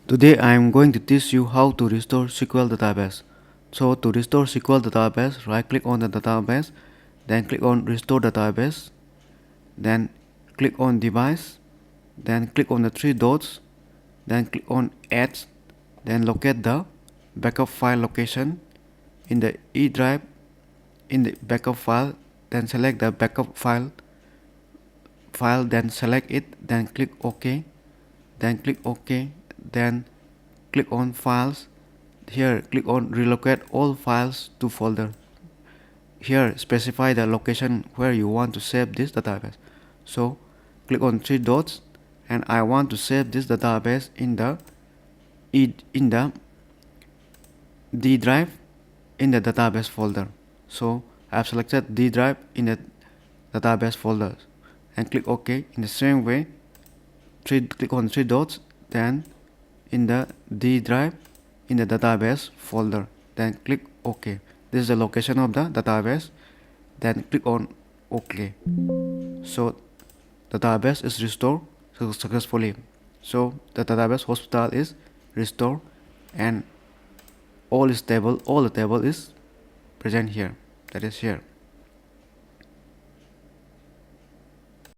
Today I am going to teach you how to restore SQL database. So to restore SQL database, right click on the database, then click on restore database, then click on device, then click on the three dots, then click on add, then locate the backup file location in the E drive in the backup file, then select the backup file, then select it, then click OK, then click OK, then click on files. Here click on relocate all files to folder. Here specify the location where you want to save this database. So click on three dots, and I want to save this database in the D drive in the database folder. So I have selected D drive in the database folder and click OK. In the same way, click on three dots, then in the D drive in the database folder, then click OK. This is the location of the database, then click on OK. So the database is restored successfully. So the database hospital is restored, and all the table is present here, that is here.